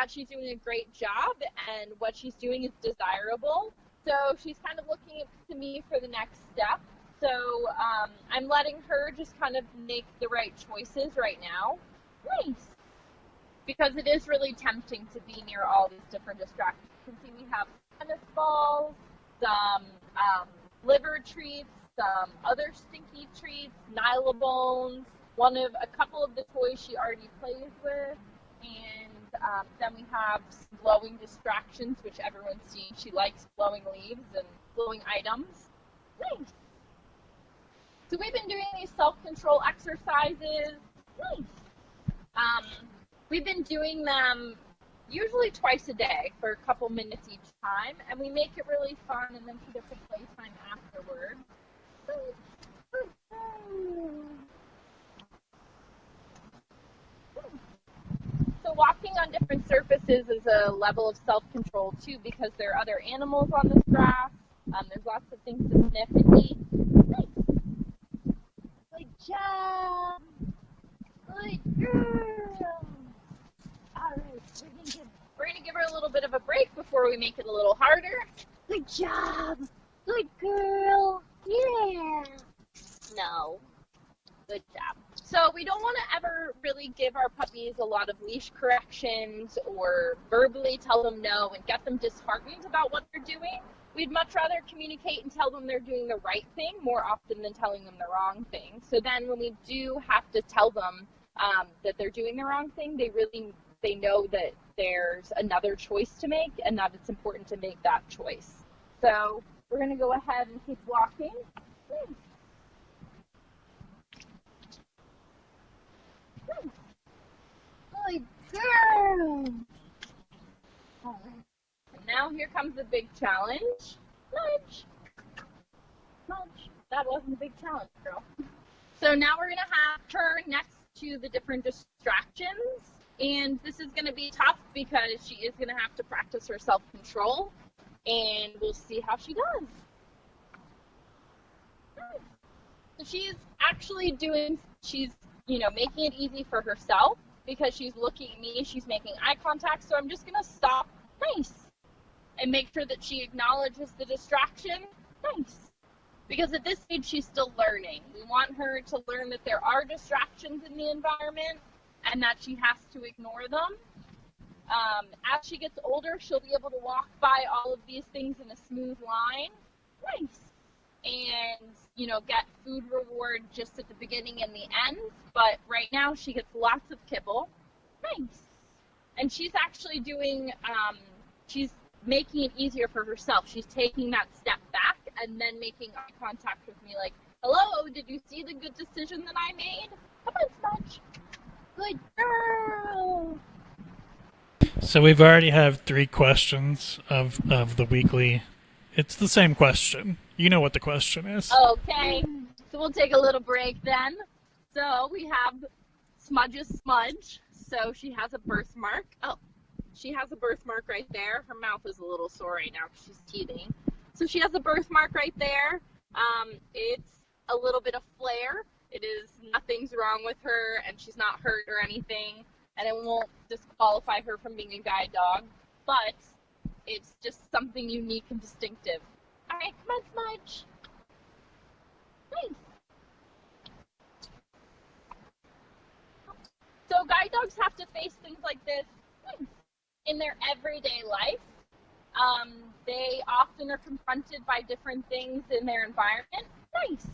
that she's doing a great job and what she's doing is desirable. So she's kind of looking to me for the next step. So I'm letting her just kind of make the right choices right now. Nice. Because it is really tempting to be near all these different distractions. You can see we have tennis balls, some liver treats, some other stinky treats, Nylabones, a couple of the toys she already plays with, and then we have some glowing distractions, which everyone's seen. She likes glowing leaves and glowing items. Nice. So we've been doing these self-control exercises. Nice. We've been doing them usually twice a day for a couple minutes each time, and we make it really fun, and then she gets a playtime afterwards. So walking on different surfaces is a level of self-control too, because there are other animals on this grass. There's lots of things to sniff and eat. Nice. Good job. Good girl. All right, we're gonna give her a little bit of a break before we make it a little harder. Good job. Good girl. Yeah. No. Good job. So we don't want to ever really give our puppies a lot of leash corrections or verbally tell them no and get them disheartened about what they're doing. We'd much rather communicate and tell them they're doing the right thing more often than telling them the wrong thing. So then when we do have to tell them that they're doing the wrong thing, they know that there's another choice to make and that it's important to make that choice. So we're going to go ahead and keep walking. Good girl. All right. And now here comes the big challenge. Smudge. Smudge. That wasn't a big challenge, girl. So now we're going to have her next to the different distractions. And this is going to be tough because she is going to have to practice her self-control. And we'll see how she does. So she's actually making it easy for herself because she's looking at me, she's making eye contact, so I'm just going to stop, nice, and make sure that she acknowledges the distraction, nice, because at this stage she's still learning. We want her to learn that there are distractions in the environment and that she has to ignore them. As she gets older, she'll be able to walk by all of these things in a smooth line, nice, and get food reward just at the beginning and the end, but right now she gets lots of kibble. Nice. And she's actually she's making it easier for herself. She's taking that step back and then making eye contact with me like, hello, did you see the good decision that I made? Come on, Smudge. Good girl. So we've already have 3 questions of the weekly. It's the same question. You know what the question is. Okay, so we'll take a little break then. So we have Smudge's Smudge. So she has a birthmark. Oh, she has a birthmark right there. Her mouth is a little sore right now because she's teething. So she has a birthmark right there. It's a little bit of flare. Nothing's wrong with her, and she's not hurt or anything, and it won't disqualify her from being a guide dog, but it's just something unique and distinctive. All right, come on, Smudge. Nice. So guide dogs have to face things like this in their everyday life. They often are confronted by different things in their environment. Nice.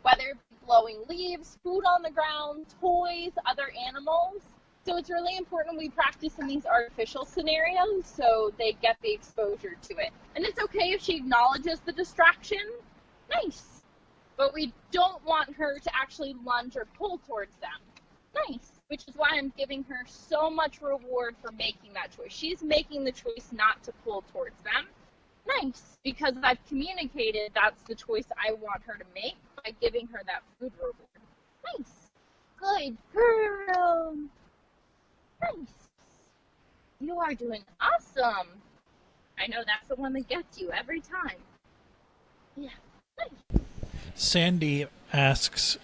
Whether it be blowing leaves, food on the ground, toys, other animals. So it's really important we practice in these artificial scenarios so they get the exposure to it. And it's okay if she acknowledges the distraction. Nice. But we don't want her to actually lunge or pull towards them. Nice. Which is why I'm giving her so much reward for making that choice. She's making the choice not to pull towards them. Nice. Because I've communicated that's the choice I want her to make by giving her that food reward. Nice. Good girl. Nice. You are doing awesome. I know that's the one that gets you every time. Yeah. Nice. Sandy asks,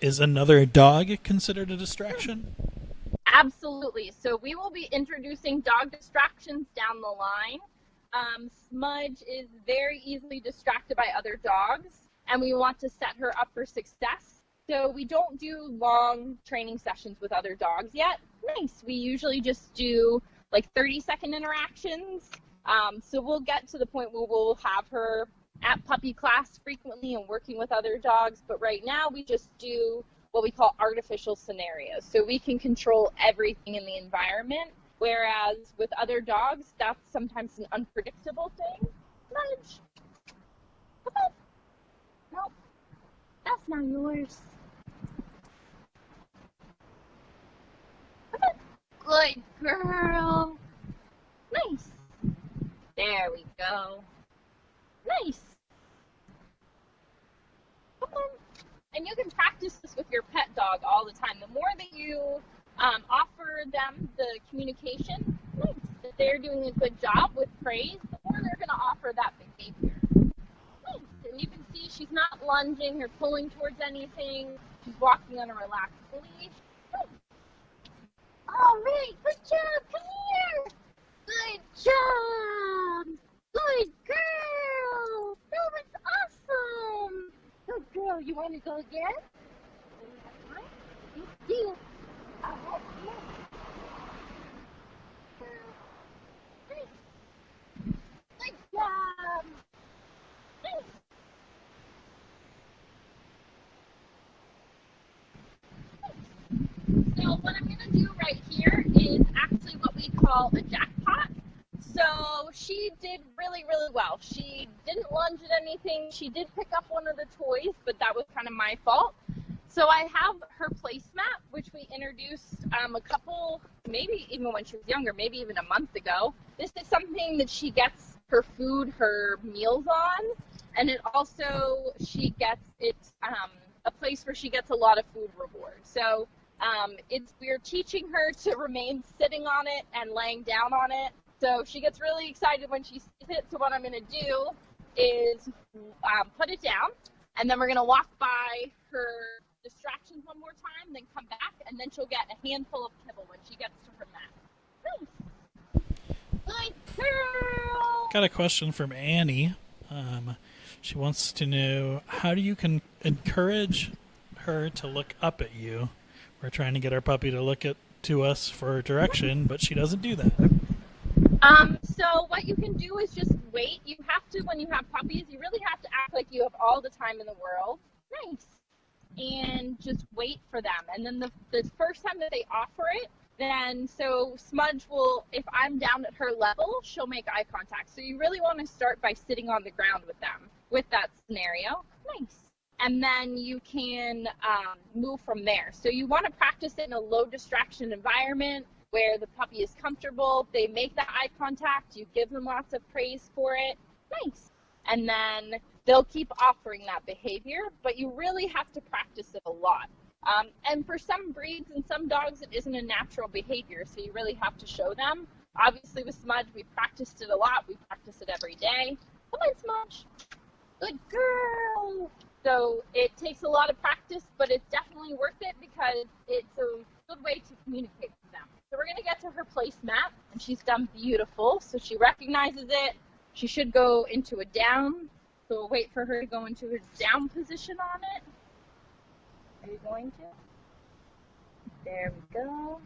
is another dog considered a distraction? Absolutely. So we will be introducing dog distractions down the line. Smudge is very easily distracted by other dogs, and we want to set her up for success. So we don't do long training sessions with other dogs yet. Nice. We usually just do like 30-second interactions. So we'll get to the point where we'll have her at puppy class frequently and working with other dogs. But right now we just do what we call artificial scenarios. So we can control everything in the environment, whereas with other dogs, that's sometimes an unpredictable thing. Smudge. Come on. Nope. That's not yours. Come on. Good girl. Nice. There we go. Nice. Come on. And you can practice this with your pet dog all the time. The more that you offer them the communication, nice, that they're doing a good job with praise, the more they're going to offer that behavior. Nice. And you can see she's not lunging or pulling towards anything. She's walking on a relaxed leash. Nice. All right. Good job. Come here. Good job. Good girl. That was awesome. Good girl. You want to go again? Thank you. Good job. Nice. So what I'm going to do right here is actually what we call a jackpot. So she did really, really well. She didn't lunge at anything. She did pick up one of the toys, but that was kind of my fault. So I have her placemat, which we introduced a couple, maybe even when she was younger, maybe even a month ago. This is something that she gets her food, her meals on, and it also, it's a place where she gets a lot of food reward. So we're teaching her to remain sitting on it and laying down on it. So she gets really excited when she sees it. So what I'm going to do is put it down, and then we're going to walk by her distractions one more time, then come back, and then she'll get a handful of kibble when she gets to her mat. Nice. Good girl. Got a question from Annie. She wants to know, how do you encourage her to look up at you? We're trying to get our puppy to look to us for direction, but she doesn't do that. So what you can do is just wait. You have to, when you have puppies, you really have to act like you have all the time in the world. Nice. And just wait for them. And then the first time that they offer it, then so Smudge will, if I'm down at her level, she'll make eye contact. So you really want to start by sitting on the ground with them, with that scenario. Nice. And then you can move from there. So you want to practice it in a low distraction environment where the puppy is comfortable. They make that eye contact. You give them lots of praise for it. Nice. And then they'll keep offering that behavior, but you really have to practice it a lot. And for some breeds and some dogs, it isn't a natural behavior, so you really have to show them. Obviously, with Smudge, we practiced it a lot. We practice it every day. Come on, Smudge. Good girl. So it takes a lot of practice, but it's definitely worth it because it's a good way to communicate with them. So we're going to get to her placemat, and she's done beautiful. So she recognizes it. She should go into a down. So we'll wait for her to go into her down position on it. Are you going to? There we go.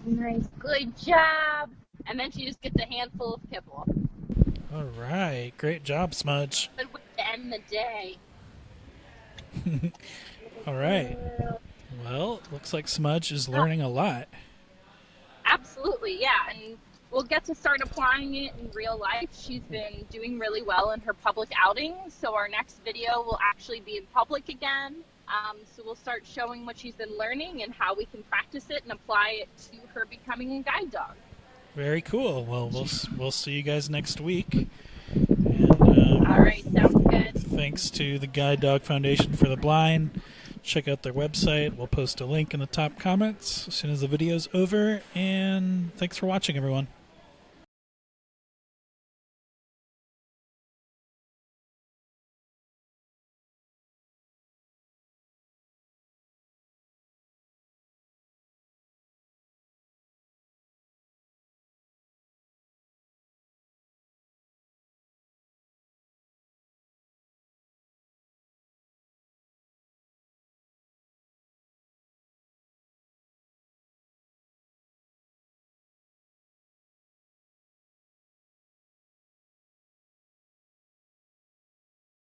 Nice. Good job. And then she just gets a handful of kibble. All right. Great job, Smudge. Good way to end the day. All right. Well, looks like Smudge is learning a lot. Absolutely, yeah. And we'll get to start applying it in real life. She's been doing really well in her public outings. So our next video will actually be in public again. So we'll start showing what she's been learning and how we can practice it and apply it to her becoming a guide dog. Very cool. Well, we'll see you guys next week. And, all right, sounds good. Thanks to the Guide Dog Foundation for the Blind. Check out their website. We'll post a link in the top comments as soon as the video's over. And thanks for watching, everyone.